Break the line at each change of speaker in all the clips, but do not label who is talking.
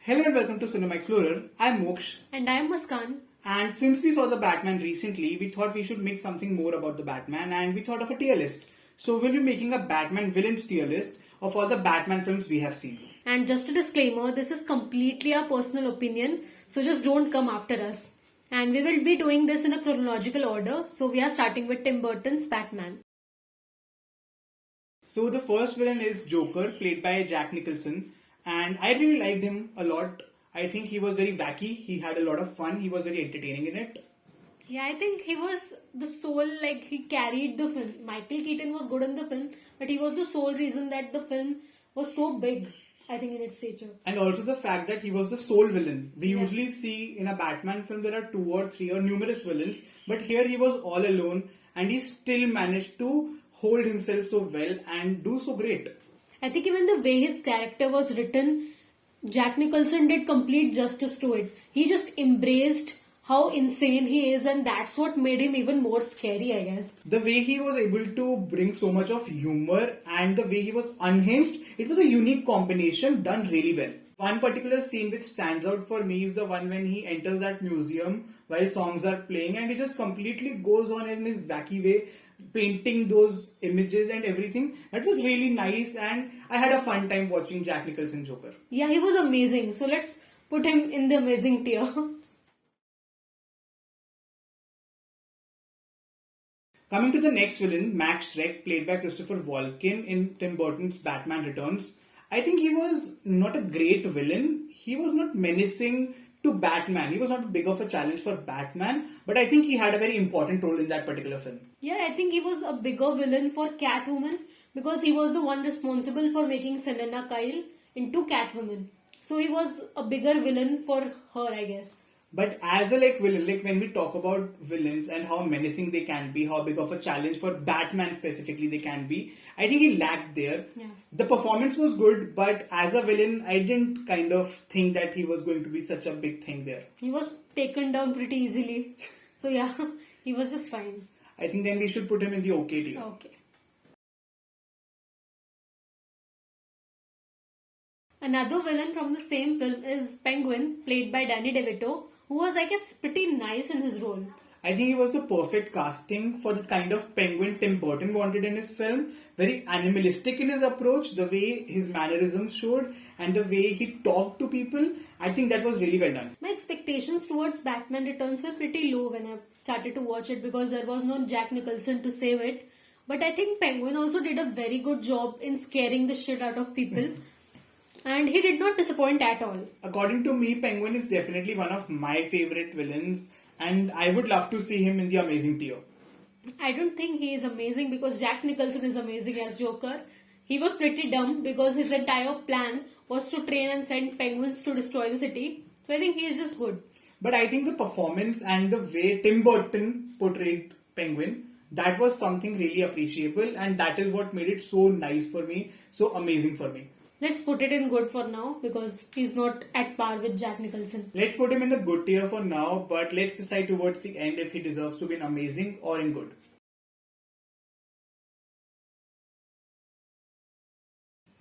Hello and welcome to Cinema Explorer. I'm Moksh.
And I am Muskan.
And since we saw the Batman recently, we thought we should make something more about the Batman and we thought of a tier list. So we'll be making a Batman villains tier list of all the Batman films we have seen.
And just a disclaimer, this is completely our personal opinion, so just don't come after us. And we will be doing this in a chronological order, so we are starting with Tim Burton's Batman.
So the first villain is Joker, played by Jack Nicholson. And I really liked him a lot. I think he was very wacky, he had a lot of fun, he was very entertaining in it.
Yeah, I think he was the sole, he carried the film. Michael Keaton was good in the film, but he was the sole reason that the film was so big, I think, in its stature.
And also the fact that he was the sole villain. We usually see in a Batman film there are 2 or 3 or numerous villains, but here he was all alone and he still managed to hold himself so well and do so great.
I think even the way his character was written, Jack Nicholson did complete justice to it. He just embraced how insane he is, and that's what made him even more scary, I guess.
The way he was able to bring so much of humor and the way he was unhinged, it was a unique combination done really well. One particular scene which stands out for me is the one when he enters that museum while songs are playing and he just completely goes on in his wacky way, painting those images and everything. That was really nice and I had a fun time watching Jack Nicholson Joker.
Yeah, he was amazing. So let's put him in the amazing tier.
Coming to the next villain, Max Shreck, played by Christopher Walken in Tim Burton's Batman Returns. I think he was not a great villain. He was not menacing to Batman. He was not big of a challenge for Batman, but I think he had a very important role in that particular film.
Yeah, I think he was a bigger villain for Catwoman because he was the one responsible for making Selena Kyle into Catwoman. So he was a bigger villain for her, I guess.
But as a villain, when we talk about villains and how menacing they can be, how big of a challenge for Batman specifically they can be, I think he lacked there.
Yeah.
The performance was good, but as a villain, I didn't kind of think that he was going to be such a big thing there.
He was taken down pretty easily. So yeah, he was just fine.
I think then we should put him in the okay tier.
Okay. Another villain from the same film is Penguin, played by Danny DeVito, who was, I guess, pretty nice in his role.
I think he was the perfect casting for the kind of penguin Tim Burton wanted in his film. Very animalistic in his approach, the way his mannerisms showed and the way he talked to people. I think that was really well done.
My expectations towards Batman Returns were pretty low when I started to watch it because there was no Jack Nicholson to save it. But I think Penguin also did a very good job in scaring the shit out of people. And he did not disappoint at all.
According to me, Penguin is definitely one of my favorite villains and I would love to see him in the amazing tier.
I don't think he is amazing because Jack Nicholson is amazing as Joker. He was pretty dumb because his entire plan was to train and send penguins to destroy the city. So I think he is just good.
But I think the performance and the way Tim Burton portrayed Penguin, that was something really appreciable and that is what made it so nice for me, so amazing for me.
Let's put it in good for now because he's not at par with Jack Nicholson.
Let's put him in the good tier for now, but let's decide towards the end if he deserves to be in amazing or in good.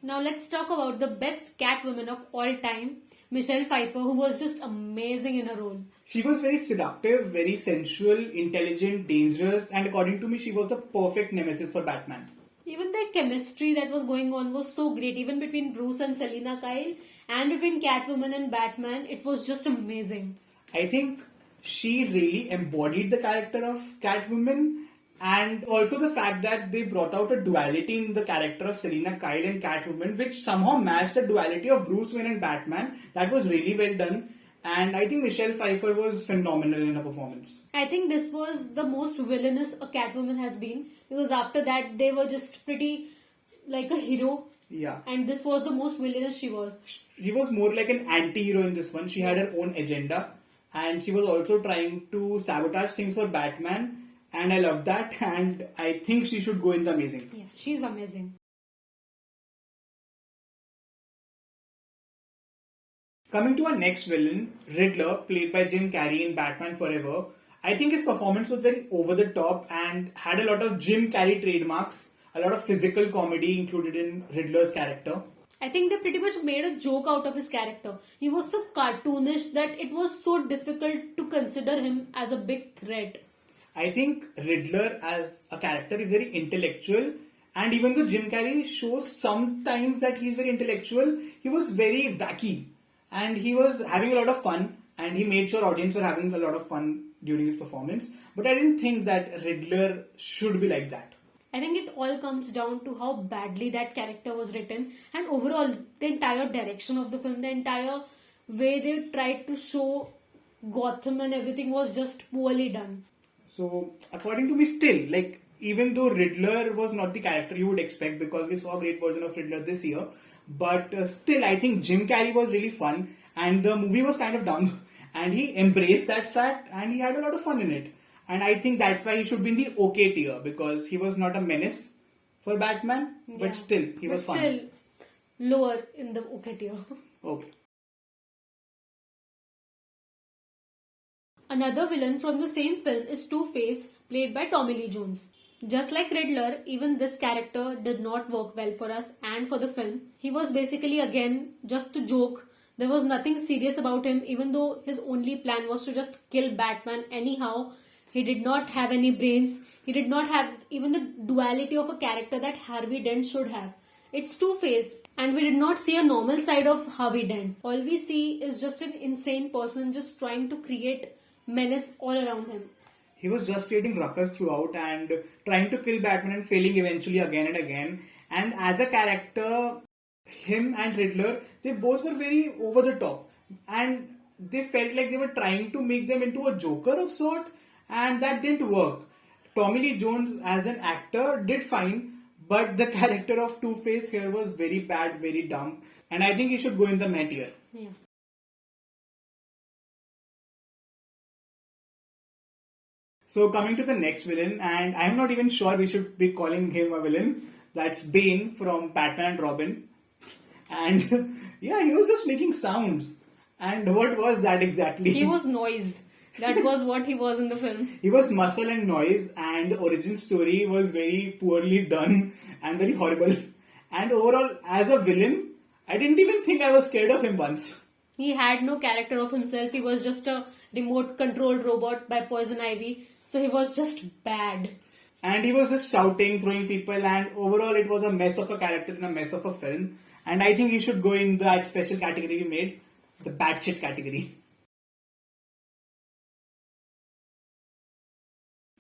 Now let's talk about the best Catwoman of all time, Michelle Pfeiffer, who was just amazing in her role.
She was very seductive, very sensual, intelligent, dangerous, and according to me, she was the perfect nemesis for Batman.
Even the chemistry that was going on was so great, even between Bruce and Selena Kyle, and between Catwoman and Batman, it was just amazing.
I think she really embodied the character of Catwoman, and also the fact that they brought out a duality in the character of Selena Kyle and Catwoman, which somehow matched the duality of Bruce Wayne and Batman. That was really well done. And I think Michelle Pfeiffer was phenomenal in her performance.
I think this was the most villainous a Catwoman has been because after that they were just pretty like a hero.
Yeah.
And this was the most villainous she was.
She was more like an anti-hero in this one. She had her own agenda and she was also trying to sabotage things for Batman. And I love that and I think she should go in the amazing.
Yeah, she's amazing.
Coming to our next villain, Riddler, played by Jim Carrey in Batman Forever. I think his performance was very over the top and had a lot of Jim Carrey trademarks, a lot of physical comedy included in Riddler's character.
I think they pretty much made a joke out of his character. He was so cartoonish that it was so difficult to consider him as a big threat.
I think Riddler as a character is very intellectual, and even though Jim Carrey shows sometimes that he's very intellectual, he was very wacky and he was having a lot of fun, and he made sure audience were having a lot of fun during his performance. But I didn't think that Riddler should be like that.
I think it all comes down to how badly that character was written, and overall, the entire direction of the film, the entire way they tried to show Gotham and everything was just poorly done.
So, according to me, still, like, even though Riddler was not the character you would expect because we saw a great version of Riddler this year, but still, I think Jim Carrey was really fun and the movie was kind of dumb and he embraced that fact and he had a lot of fun in it. And I think that's why he should be in the okay tier because he was not a menace for Batman,
Yeah.
but still, he was fun.
Still lower in the okay tier.
Okay.
Another villain from the same film is Two-Face, played by Tommy Lee Jones. Just like Riddler, even this character did not work well for us and for the film. He was basically again just a joke. There was nothing serious about him, even though his only plan was to just kill Batman anyhow. He did not have any brains. He did not have even the duality of a character that Harvey Dent should have. It's Two-Face, and we did not see a normal side of Harvey Dent. All we see is just an insane person just trying to create menace all around him.
He was just creating ruckus throughout and trying to kill Batman and failing eventually again and again. And as a character, him and Riddler, they both were very over the top. And they felt like they were trying to make them into a Joker of sort, and that didn't work. Tommy Lee Jones as an actor did fine, but the character of Two-Face here was very bad, very dumb. And I think he should go in the meh tier.
Yeah.
So coming to the next villain, and I'm not even sure we should be calling him a villain. That's Bane from Batman and Robin. And yeah, he was just making sounds. And what was that exactly?
He was noise. That was what he was in the film.
He was muscle and noise, and the origin story was very poorly done and very horrible. And overall, as a villain, I didn't even think I was scared of him once.
He had no character of himself. He was just a remote controlled robot by Poison Ivy. So he was just bad.
And he was just shouting, throwing people, and overall it was a mess of a character and a mess of a film. And I think he should go in that special category we made, the bad shit category.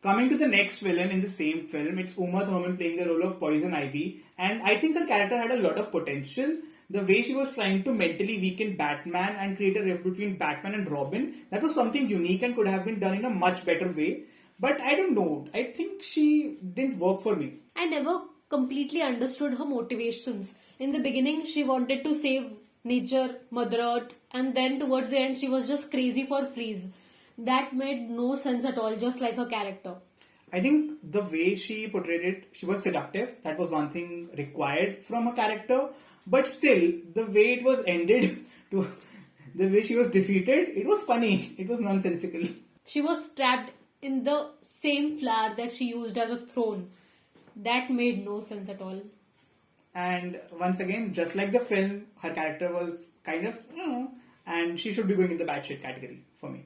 Coming to the next villain in the same film, it's Uma Thurman playing the role of Poison Ivy. And I think her character had a lot of potential. The way she was trying to mentally weaken Batman and create a rift between Batman and Robin, that was something unique and could have been done in a much better way. But I don't know, I think she didn't work for me.
I never completely understood her motivations. In the beginning, she wanted to save nature, Mother Earth, and then towards the end, she was just crazy for Freeze. That made no sense at all, just like her character.
I think the way she portrayed it, she was seductive. That was one thing required from a character. But still, the way it was ended, to the way she was defeated, it was funny. It was nonsensical.
She was trapped in the same flower that she used as a throne. That made no sense at all.
And once again, just like the film, her character was kind of, and she should be going in the bad shit category for me.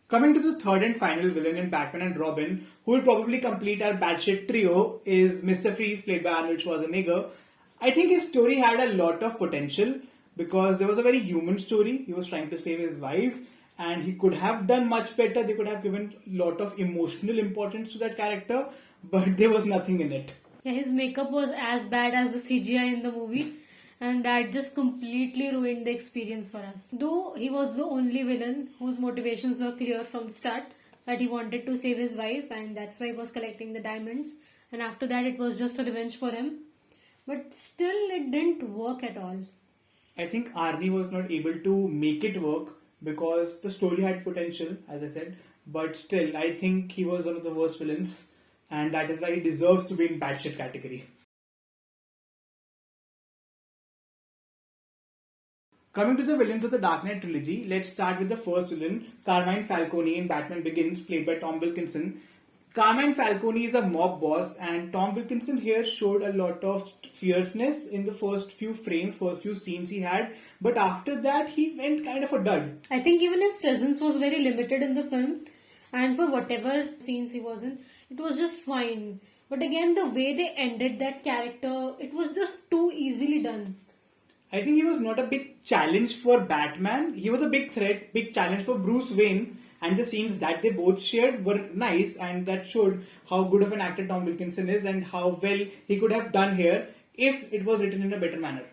Coming to the third and final villain in Batman and Robin, who will probably complete our bad shit trio, is Mr. Freeze, played by Arnold Schwarzenegger. I think his story had a lot of potential because there was a very human story. He was trying to save his wife and he could have done much better. They could have given a lot of emotional importance to that character, but there was nothing in it.
Yeah, his makeup was as bad as the CGI in the movie, and that just completely ruined the experience for us. Though he was the only villain whose motivations were clear from the start, that he wanted to save his wife and that's why he was collecting the diamonds, and after that it was just a revenge for him. But still it didn't work at all.
I think Arnie was not able to make it work because the story had potential, as I said, but still I think he was one of the worst villains and that is why he deserves to be in bad shit category. Coming to the villains of the Dark Knight trilogy, let's start with the first villain, Carmine Falcone in Batman Begins, played by Tom Wilkinson. Carmine Falcone is a mob boss, and Tom Wilkinson here showed a lot of fierceness in the first few frames, first few scenes he had, but after that he went kind of a dud.
I think even his presence was very limited in the film, and for whatever scenes he was in, it was just fine. But again, the way they ended that character, it was just too easily done.
I think he was not a big challenge for Batman. He was a big threat, big challenge for Bruce Wayne. And the scenes that they both shared were nice, and that showed how good of an actor Tom Wilkinson is and how well he could have done here if it was written in a better manner.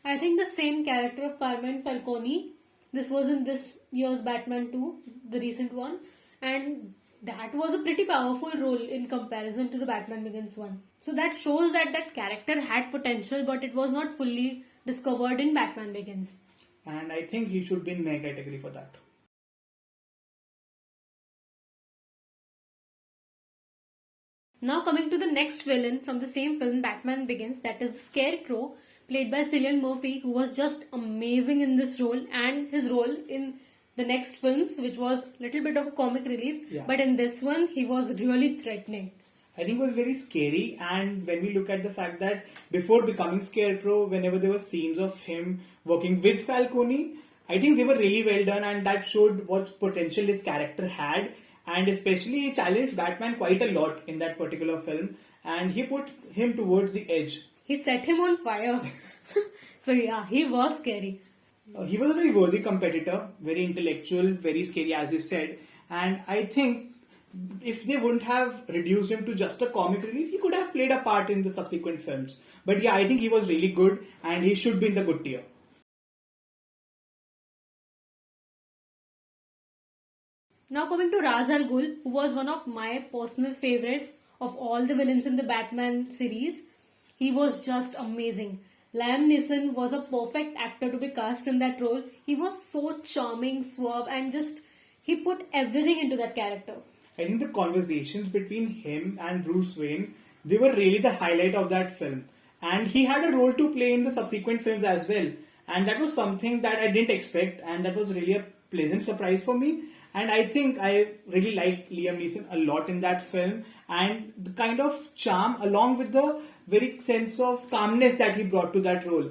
I think the same character of Carmine Falcone, this was in this year's Batman 2, the recent one, and that was a pretty powerful role in comparison to the Batman Begins one. So that shows that that character had potential, but it was not fully discovered in Batman Begins.
And I think he should be in my category for that.
Now coming to the next villain from the same film, Batman Begins, that is the Scarecrow, played by Cillian Murphy, who was just amazing in this role, and his role in the next films, which was a little bit of a comic relief, but in this one, he was really threatening.
I think it was very scary, and when we look at the fact that before becoming Scarecrow, whenever there were scenes of him working with Falcone, I think they were really well done, and that showed what potential his character had. And especially he challenged Batman quite a lot in that particular film, and he put him towards the edge.
He set him on fire. So yeah, he was scary.
He was a very worthy competitor, very intellectual, very scary as you said, and I think if they wouldn't have reduced him to just a comic relief, he could have played a part in the subsequent films. But yeah, I think he was really good, and he should be in the good tier.
Now coming to Ra's al Ghul, who was one of my personal favorites of all the villains in the Batman series. He was just amazing. Liam Neeson was a perfect actor to be cast in that role. He was so charming, suave, and just he put everything into that character.
I think the conversations between him and Bruce Wayne, they were really the highlight of that film. And he had a role to play in the subsequent films as well. And that was something that I didn't expect, and that was really a pleasant surprise for me. And I think I really liked Liam Neeson a lot in that film, and the kind of charm along with the very sense of calmness that he brought to that role.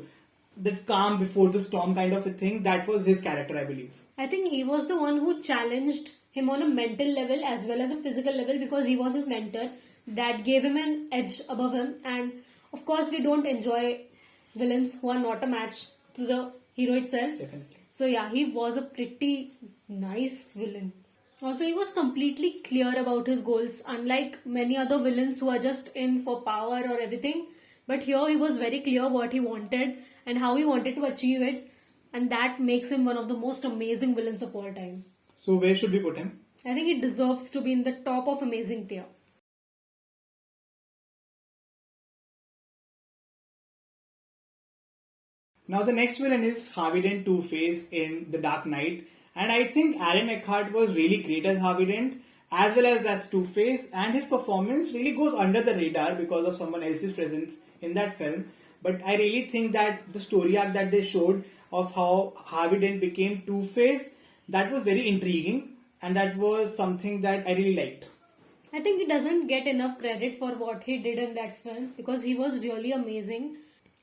That calm before the storm kind of a thing, that was his character, I believe.
I think he was the one who challenged him on a mental level as well as a physical level, because he was his mentor. That gave him an edge above him, and of course we don't enjoy villains who are not a match to the hero itself.
Definitely.
So yeah, he was a pretty nice villain. Also, he was completely clear about his goals, unlike many other villains who are just in for power or everything. But here he was very clear what he wanted and how he wanted to achieve it, and that makes him one of the most amazing villains of all time.
So where should we put him?
I think he deserves to be in the top of amazing tier.
Now the next villain is Harvey Dent Two-Face in The Dark Knight, and I think Aaron Eckhart was really great as Harvey Dent as well as Two-Face, and his performance really goes under the radar because of someone else's presence in that film. But I really think that the story arc that they showed of how Harvey Dent became Two-Face, that was very intriguing, and that was something that I really liked.
I think he doesn't get enough credit for what he did in that film because he was really amazing.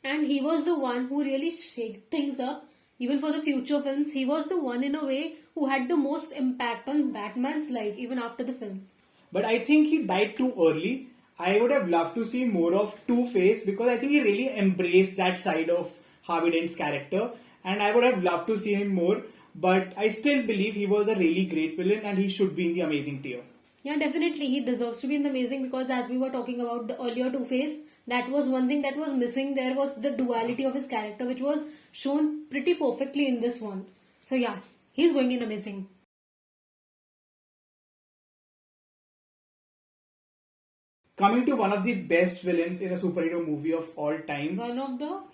And he was the one who really shaked things up. Even for the future films, he was the one in a way who had the most impact on Batman's life even after the film.
But I think he died too early. I would have loved to see more of Two-Face because I think he really embraced that side of Harvey Dent's character. And I would have loved to see him more. But I still believe he was a really great villain and he should be in the amazing tier.
Yeah, definitely. He deserves to be in the amazing because as we were talking about the earlier Two-Face, that was one thing that was missing. There was the duality of his character, which was shown pretty perfectly in this one. So yeah, he's going in amazing.
Coming to one of the best villains in a superhero movie of all time.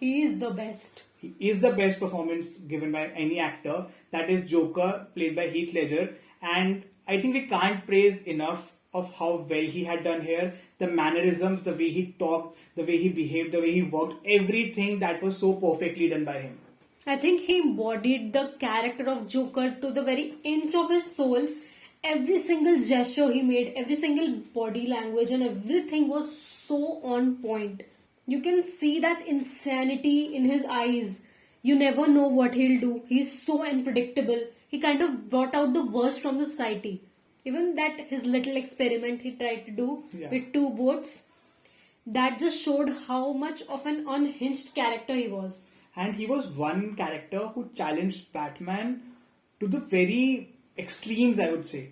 He is the best.
He is the best performance given by any actor. That is Joker, played by Heath Ledger. And I think we can't praise enough of how well he had done here. The mannerisms, the way he talked, the way he behaved, the way he worked, everything that was so perfectly done by him.
I think he embodied the character of Joker to the very inch of his soul. every single gesture he made, every single body language, and everything was so on point. You can see that insanity in his eyes. You never know what he'll do. He's so unpredictable. He kind of brought out the worst from the society. Even that his little experiment he tried to do with two boats, that just showed how much of an unhinged character he was.
And he was one character who challenged Batman to the very extremes, I would say.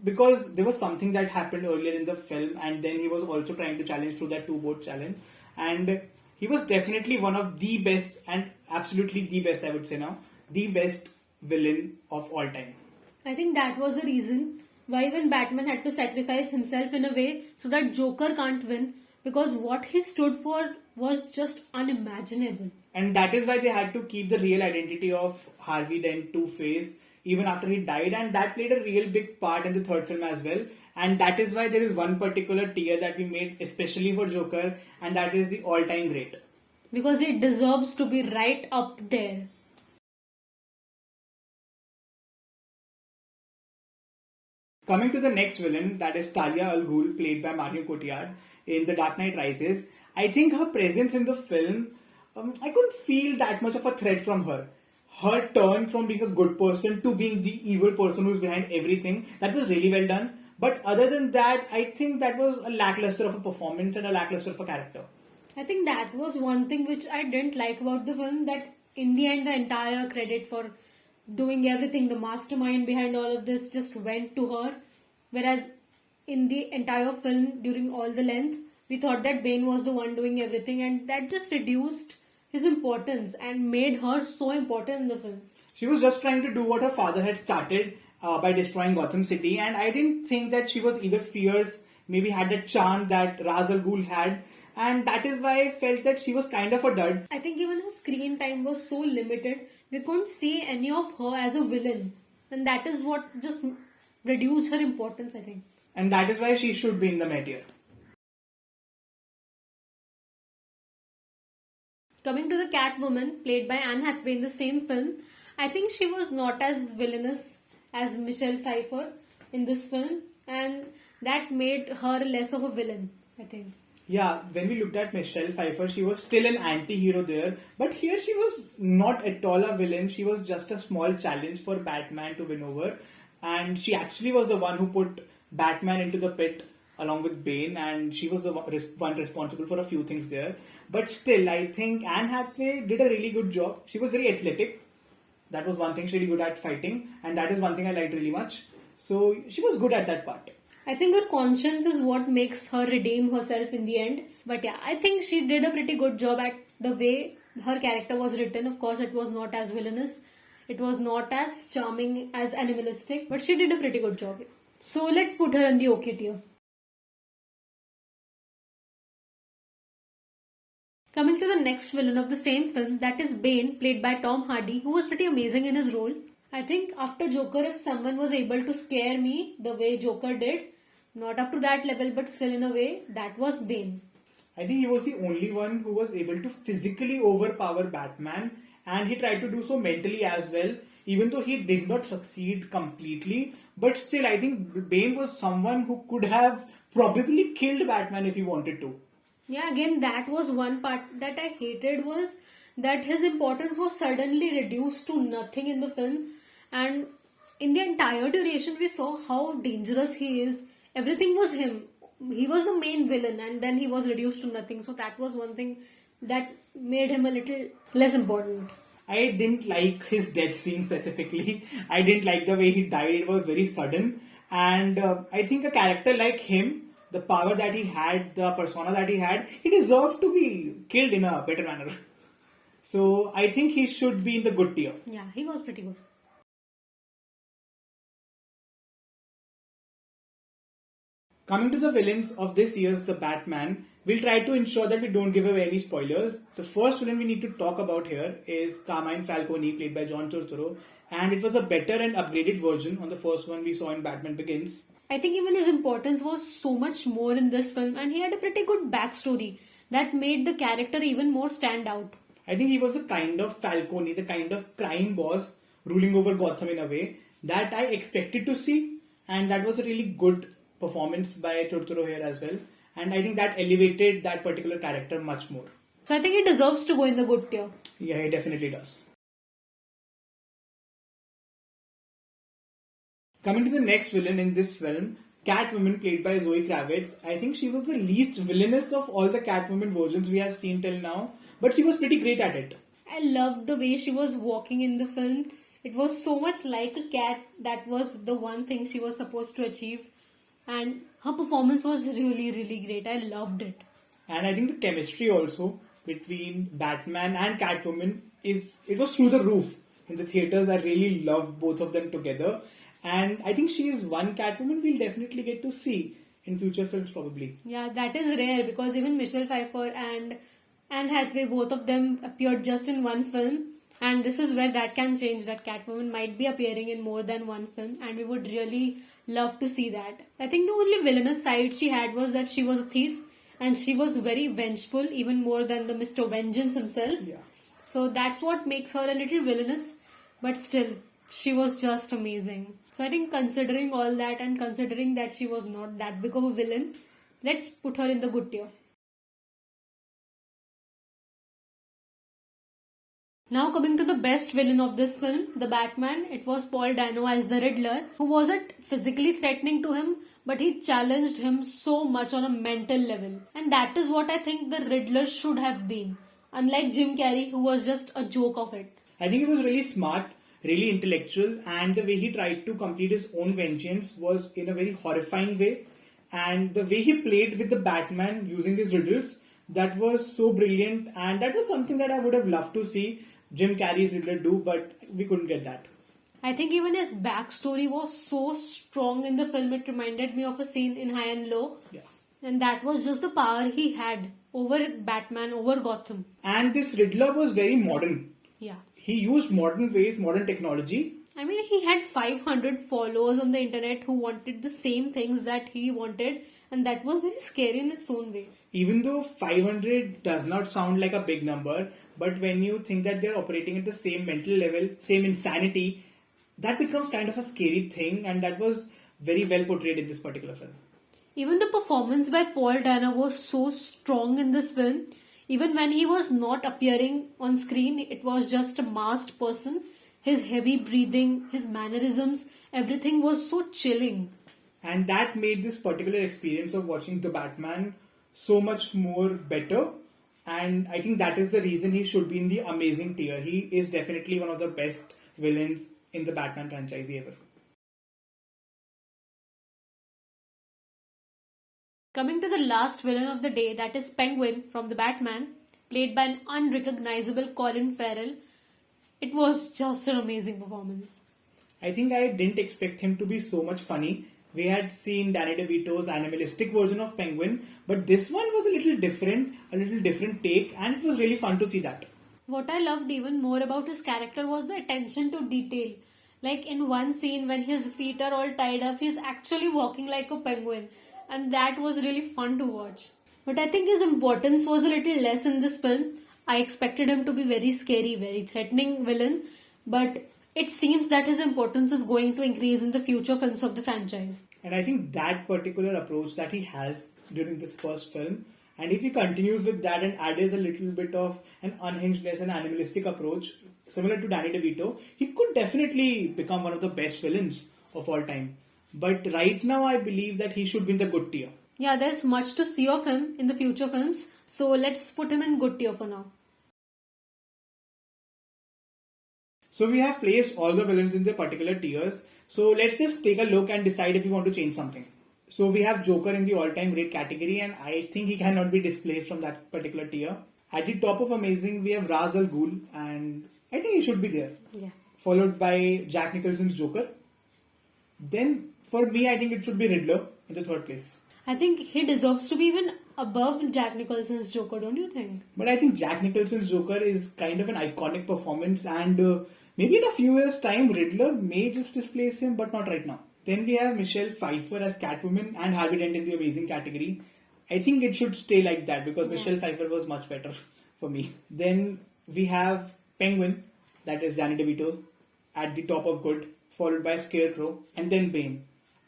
Because there was something that happened earlier in the film, and then he was also trying to challenge through that two-boat challenge. And he was definitely one of the best, and absolutely the best, I would say now, the best villain of all time.
I think that was the reason why even Batman had to sacrifice himself in a way so that Joker can't win, because what he stood for was just unimaginable.
And that is why they had to keep the real identity of Harvey Dent, Two-Face, even after he died, and that played a real big part in the third film as well. And that is why there is one particular tier that we made especially for Joker, and that is the all-time great.
Because it deserves to be right up there.
Coming to the next villain, that is Talia al Ghul, played by Marion Cotillard in The Dark Knight Rises. I think her presence in the film, I couldn't feel that much of a threat from her. Her turn from being a good person to being the evil person who's behind everything, that was really well done. But other than that, I think that was a lackluster of a performance and a lackluster of a character.
I think that was one thing which I didn't like about the film, that in the end the entire credit for doing everything, the mastermind behind all of this, just went to her. Whereas in the entire film, during all the length, we thought that Bane was the one doing everything, and that just reduced his importance and made her so important in the film.
She was just trying to do what her father had started by destroying Gotham City, and I didn't think that she was either fierce, maybe had that charm that Ra's al Ghul had, and that is why I felt that she was kind of a dud.
I think even her screen time was so limited, we couldn't see any of her as a villain, and that is what just reduced her importance, I think.
And that is why she should be in the mid tier.
Coming to the Catwoman, played by Anne Hathaway in the same film, I think she was not as villainous as Michelle Pfeiffer in this film, and that made her less of a villain, I think.
Yeah, when we looked at Michelle Pfeiffer, she was still an anti-hero there, but here she was not at all a villain. She was just a small challenge for Batman to win over, and she actually was the one who put Batman into the pit along with Bane, and she was the one responsible for a few things there. But still, I think Anne Hathaway did a really good job. She was very athletic. That was one thing. She was really good at fighting, and that is one thing I liked really much. So she was good at that part.
I think her conscience is what makes her redeem herself in the end. But yeah, I think she did a pretty good job at the way her character was written. Of course, it was not as villainous. It was not as charming, as animalistic. But she did a pretty good job. So let's put her in the okay tier. Coming to the next villain of the same film, that is Bane, played by Tom Hardy, who was pretty amazing in his role. I think after Joker, if someone was able to scare me the way Joker did, not up to that level, but still in a way, that was Bane.
I think he was the only one who was able to physically overpower Batman, and he tried to do so mentally as well, even though he did not succeed completely. But still, I think Bane was someone who could have probably killed Batman if he wanted to.
Yeah, again, that was one part that I hated, was that his importance was suddenly reduced to nothing in the film. And in the entire duration, we saw how dangerous he is. Everything was him. He was the main villain, and then he was reduced to nothing. So that was one thing that made him a little less important.
I didn't like his death scene specifically. I didn't like the way he died. It was very sudden. And I think a character like him, the power that he had, the persona that he had, he deserved to be killed in a better manner. So I think he should be in the good tier.
Yeah, he was pretty good.
Coming to the villains of this year's The Batman, we'll try to ensure that we don't give away any spoilers. The first villain we need to talk about here is Carmine Falcone, played by John Turturro, and it was a better and upgraded version on the first one we saw in Batman Begins.
I think even his importance was so much more in this film, and he had a pretty good backstory that made the character even more stand out.
I think he was a kind of Falcone, the kind of crime boss ruling over Gotham in a way that I expected to see. and that was a really good performance by Turturro here as well. And I think that elevated that particular character much more.
So I think he deserves to go in the good tier.
Yeah, he definitely does. Coming to the next villain in this film, Catwoman, played by Zoe Kravitz. I think she was the least villainous of all the Catwoman versions we have seen till now, but she was pretty great at it.
I loved the way she was walking in the film. It was so much like a cat. That was the one thing she was supposed to achieve. And her performance was really, really great. I loved it.
And I think the chemistry also between Batman and Catwoman it was through the roof in the theaters. I really loved both of them together. And I think she is one Catwoman we'll definitely get to see in future films probably.
Yeah, that is rare because even Michelle Pfeiffer and Anne Hathaway, both of them appeared just in one film. And this is where that can change, that Catwoman might be appearing in more than one film, and we would really love to see that. I think the only villainous side she had was that she was a thief, and she was very vengeful, even more than the Mr. Vengeance himself.
Yeah.
So that's what makes her a little villainous, but still, she was just amazing. So I think considering all that and considering that she was not that big of a villain, let's put her in the good tier. Now coming to the best villain of this film, the Batman, it was Paul Dano as the Riddler, who wasn't physically threatening to him, but he challenged him so much on a mental level. And that is what I think the Riddler should have been, unlike Jim Carrey, who was just a joke of it.
I think he was really smart, really intellectual, and the way he tried to complete his own vengeance was in a very horrifying way. And the way he played with the Batman using his riddles, that was so brilliant, and that was something that I would have loved to see Jim Carrey's Riddler do, but we couldn't get that.
I think even his backstory was so strong in the film, it reminded me of a scene in High and Low.
Yeah.
And that was just the power he had over Batman, over Gotham.
And this Riddler was very modern.
Yeah.
He used modern ways, modern technology.
I mean, he had 500 followers on the internet who wanted the same things that he wanted, and that was very scary in its own way.
Even though 500 does not sound like a big number, but when you think that they're operating at the same mental level, same insanity, that becomes kind of a scary thing, and that was very well portrayed in this particular film.
Even the performance by Paul Dano was so strong in this film. Even when he was not appearing on screen, it was just a masked person. His heavy breathing, his mannerisms, everything was so chilling.
And that made this particular experience of watching the Batman so much more better. And I think that is the reason he should be in the amazing tier. He is definitely one of the best villains in the Batman franchise ever.
Coming to the last villain of the day, that is Penguin from the Batman, played by an unrecognizable Colin Farrell. It was just an amazing performance.
I think I didn't expect him to be so much funny. We had seen Danny DeVito's animalistic version of Penguin, but this one was a little different take, and it was really fun to see that.
What I loved even more about his character was the attention to detail. Like in one scene when his feet are all tied up, he's actually walking like a penguin. And that was really fun to watch. But I think his importance was a little less in this film. I expected him to be very scary, very threatening villain. But it seems that his importance is going to increase in the future films of the franchise.
And I think that particular approach that he has during this first film, and if he continues with that and adds a little bit of an unhingedness and animalistic approach, similar to Danny DeVito, he could definitely become one of the best villains of all time. But right now, I believe that he should be in the good tier.
Yeah, there's much to see of him in the future films. So let's put him in good tier for now.
So we have placed all the villains in their particular tiers. So let's just take a look and decide if we want to change something. So we have Joker in the all-time great category, and I think he cannot be displaced from that particular tier. At the top of amazing, we have Ra's al Ghul, and I think he should be there.
Yeah.
Followed by Jack Nicholson's Joker. Then, for me, I think it should be Riddler in the third place.
I think he deserves to be even above Jack Nicholson's Joker, don't you think?
But I think Jack Nicholson's Joker is kind of an iconic performance, and maybe in a few years' time, Riddler may just displace him, but not right now. Then we have Michelle Pfeiffer as Catwoman and Harvey Dent in the amazing category. I think it should stay like that because Michelle Pfeiffer was much better for me. Then we have Penguin, that is Danny DeVito, at the top of good, followed by Scarecrow, and then Bane.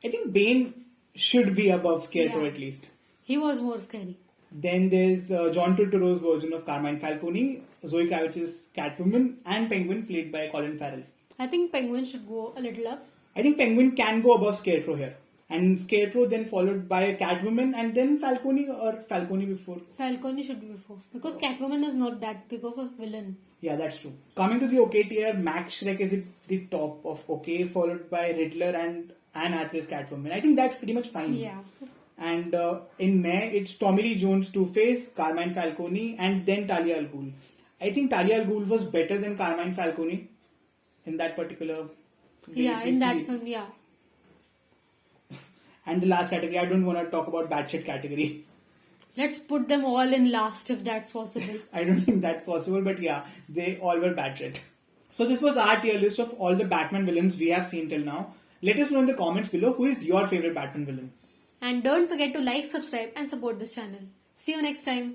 I think Bane should be above Scarecrow
Yeah.
at least.
He was more scary.
Then there's John Turturro's version of Carmine Falcone, Zoe Kravitz's Catwoman, and Penguin played by Colin Farrell.
I think Penguin should go a little up.
I think Penguin can go above Scarecrow here. And Scarecrow then followed by Catwoman and then Falcone or Falcone before.
Falcone should be before. Because Catwoman is not that big of a villain.
Yeah, that's true. Coming to the okay tier, Max Shreck is at the top of okay, followed by Riddler and Anne Hathaway's Catwoman. I think that's pretty much fine.
Yeah.
And in May, it's Tommy Lee Jones' Two-Face, Carmine Falcone, and then Talia al Ghul. I think Talia al Ghul was better than Carmine Falcone in that particular way.
Yeah,
we
in
see
that
it.
film, yeah.
And the last category, I don't want to talk about batshit category.
Let's put them all in last if that's possible.
I don't think that's possible, but yeah, they all were batshit. So this was our tier list of all the Batman villains we have seen till now. Let us know in the comments below who is your favorite Batman villain.
And don't forget to like, subscribe and support this channel. See you next time.